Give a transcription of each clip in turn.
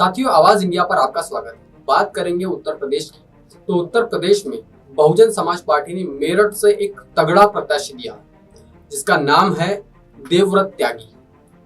साथियों, आवाज इंडिया पर आपका स्वागत है। बात करेंगे उत्तर प्रदेश की। तो उत्तर प्रदेश में बहुजन समाज पार्टी ने मेरठ से एक तगड़ा प्रत्याशी दिया जिसका नाम है देवव्रत त्यागी।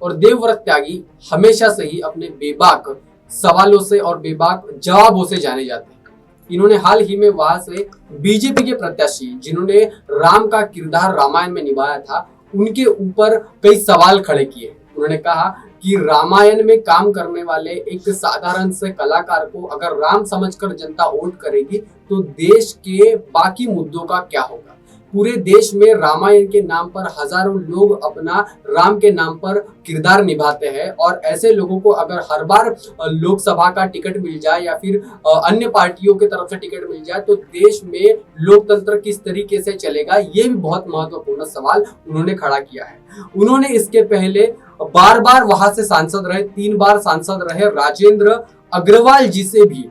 और देवव्रत त्यागी हमेशा से ही अपने बेबाक सवालों से और बेबाक जवाबों से जाने जाते हैं। इन्होंने हाल ही में वहां से बीजेपी के प्रत्याशी जिन्होंने राम का किरदार रामायण में निभाया था उनके ऊपर कई सवाल खड़े किए। उन्होंने कहा कि रामायण में काम करने वाले एक साधारण से कलाकार को अगर राम समझकर जनता वोट करेगी तो देश के बाकी मुद्दों का क्या होगा। पूरे देश में रामायण के नाम पर हजारों लोग अपना राम के नाम पर किरदार निभाते हैं और ऐसे लोगों को अगर हर बार लोकसभा का टिकट मिल जाए या फिर अन्य पार्टियों की तरफ से टिकट मिल जाए तो देश में लोकतंत्र किस तरीके से चलेगा, ये भी बहुत महत्वपूर्ण सवाल उन्होंने खड़ा किया है। उन्होंने इसके पहले बार बार वहां से सांसद रहे, 3 बार सांसद रहे राजेंद्र अग्रवाल जी से भी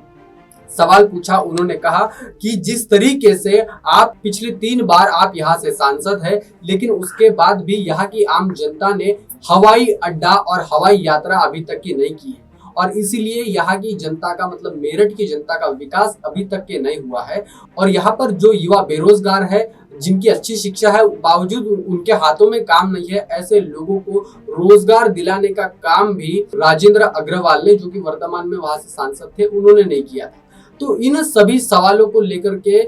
सवाल पूछा। उन्होंने कहा कि जिस तरीके से आप पिछले 3 बार आप यहाँ से सांसद हैं, लेकिन उसके बाद भी यहाँ की आम जनता ने हवाई अड्डा और हवाई यात्रा अभी तक की नहीं की है और इसीलिए यहाँ की जनता का मतलब मेरठ की जनता का विकास अभी तक के नहीं हुआ है। और यहाँ पर जो युवा बेरोजगार है, जिनकी अच्छी शिक्षा है, बावजूद उनके हाथों में काम नहीं है, ऐसे लोगों को रोजगार दिलाने का काम भी राजेंद्र अग्रवाल ने, जो कि वर्तमान में वहां से सांसद थे, उन्होंने नहीं किया था। तो इन सभी सवालों को लेकर के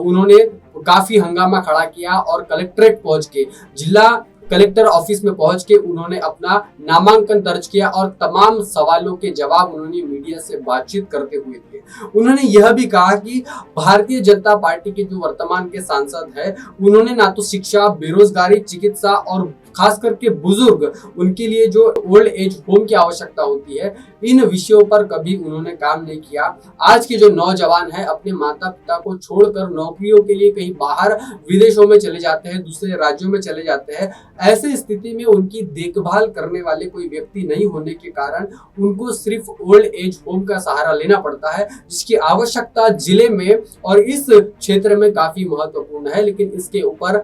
उन्होंने काफी हंगामा खड़ा किया और कलेक्ट्रेट पहुंच के, जिला कलेक्टर ऑफिस में पहुंच के उन्होंने अपना नामांकन दर्ज किया और तमाम सवालों के जवाब उन्होंने मीडिया से बातचीत करते हुए दिए। उन्होंने यह भी कहा कि भारतीय जनता पार्टी के जो वर्तमान के सांसद हैं, उन्होंने ना तो शिक्षा, बेरोजगारी, चिकित्सा और खास करके बुजुर्ग, उनके लिए जो ओल्ड एज होम की आवश्यकता होती है, इन विषयों पर कभी उन्होंने काम नहीं किया। आज के जो नौजवान हैं अपने माता पिता को छोड़कर नौकरियों के लिए कहीं बाहर विदेशों में चले जाते हैं, दूसरे राज्यों में चले जाते हैं। ऐसी स्थिति में उनकी देखभाल करने वाले कोई व्यक्ति नहीं होने के कारण उनको सिर्फ ओल्ड एज होम का सहारा लेना पड़ता है, जिसकी आवश्यकता जिले में और इस क्षेत्र में काफी महत्वपूर्ण है। लेकिन इसके ऊपर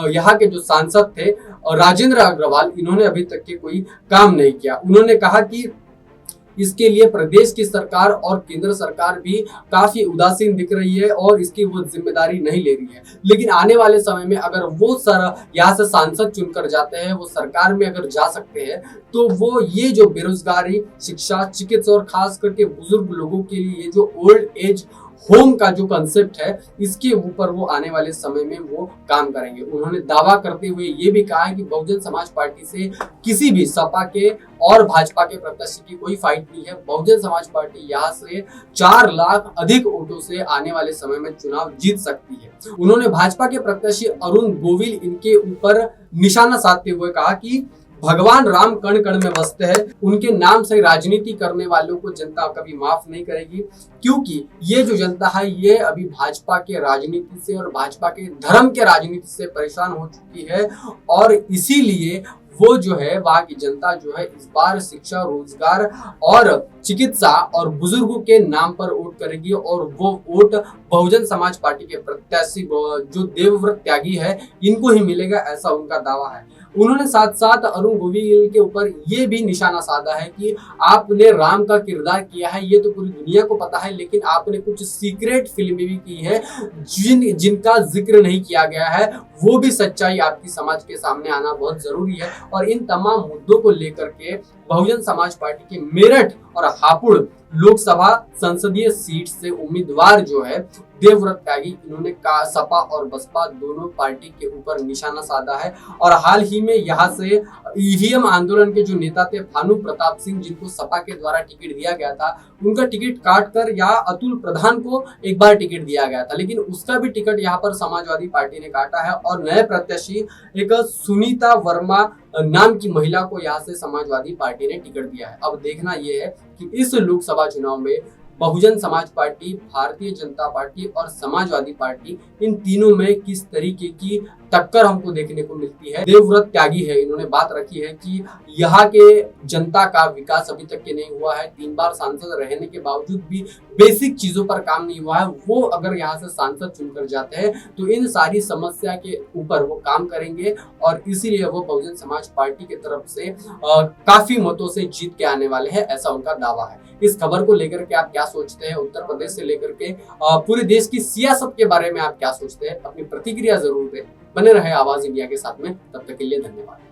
यहाँ के जो सांसद थे राजेंद्र अग्रवाल, इन्होंने अभी तक के कोई काम नहीं किया। उन्होंने कहा कि इसके लिए प्रदेश की सरकार और केंद्र सरकार भी काफी उदासीन दिख रही है और इसकी वो जिम्मेदारी नहीं ले रही है। लेकिन आने वाले समय में अगर वो यहाँ से सांसद चुनकर जाते हैं, वो सरकार में अगर जा सकते हैं, तो वो ये जो बेरोजगारी, शिक्षा, चिकित्सा और खास करके बुजुर्ग लोगों के लिए जो ओल्ड एज होम का जो कंसेप्ट है, इसके ऊपर वो आने वाले समय में वो काम करेंगे। उन्होंने दावा करते हुए ये भी कहा है कि बहुजन समाज पार्टी से किसी भी सपा के और भाजपा के प्रत्याशी की कोई फाइट नहीं है। बहुजन समाज पार्टी यहाँ से 4 लाख अधिक वोटों से आने वाले समय में चुनाव जीत सकती है। उन्होंने भाजपा के प्रत्याशी अरुण गोविल इनके ऊपर निशाना साधते हुए कहा कि भगवान राम कण कण में बसते हैं, उनके नाम से राजनीति करने वालों को जनता कभी माफ नहीं करेगी, क्योंकि ये जो जनता है ये अभी भाजपा के राजनीति से और भाजपा के धर्म के राजनीति से परेशान हो चुकी है और इसीलिए वो जो है वहाँ की जनता जो है इस बार शिक्षा, रोजगार और चिकित्सा और बुजुर्गों के नाम पर वोट करेगी और वो वोट बहुजन समाज पार्टी के प्रत्याशी जो देवव्रत त्यागी है इनको ही मिलेगा, ऐसा उनका दावा है। उन्होंने साथ साथ अरुण गोविल के ऊपर ये भी निशाना साधा है कि आपने राम का किरदार किया है, ये तो पूरी दुनिया को पता है, लेकिन आपने कुछ सीक्रेट फिल्में भी की है जिनका जिक्र नहीं किया गया है। वो भी सच्चाई आपकी समाज के सामने आना बहुत जरूरी है। और इन तमाम मुद्दों को लेकर के बहुजन समाज पार्टी के मेरठ और हापुड़ लोकसभा संसदीय सीट से उम्मीदवार जो है देवव्रत त्यागी, इन्होंने सपा और बसपा दोनों पार्टी के ऊपर निशाना साधा है। और हाल ही में यहाँ से ईवीएम आंदोलन के जो नेता थे भानु प्रताप सिंह, जिनको सपा के द्वारा टिकट दिया गया था, उनका टिकट काटकर यहाँ अतुल प्रधान को एक बार टिकट दिया गया था, लेकिन उसका भी टिकट यहाँ पर समाजवादी पार्टी ने काटा है और नए प्रत्याशी एक सुनीता वर्मा नाम की महिला को यहाँ से समाजवादी पार्टी ने टिकट दिया है। अब देखना यह है कि इस लोकसभा चुनाव में बहुजन समाज पार्टी, भारतीय जनता पार्टी और समाजवादी पार्टी, इन तीनों में किस तरीके की टक्कर हमको देखने को मिलती है। देवव्रत त्यागी है, इन्होंने बात रखी है कि यहाँ के जनता का विकास अभी तक के नहीं हुआ है। 3 बार सांसद रहने के बावजूद भी बेसिक चीजों पर काम नहीं हुआ है। वो अगर यहाँ से सांसद चुनकर जाते हैं तो इन सारी समस्या के ऊपर वो काम करेंगे और इसीलिए वो बहुजन समाज पार्टी की तरफ से काफी मतों से जीत के आने वाले हैं, ऐसा उनका दावा है। इस खबर को लेकर के आप क्या सोचते हैं? उत्तर प्रदेश से लेकर के पूरे देश की सियासत के बारे में आप क्या सोचते हैं? अपनी प्रतिक्रिया जरूर दें। बने रहे आवाज इंडिया के साथ में, तब तक के लिए धन्यवाद।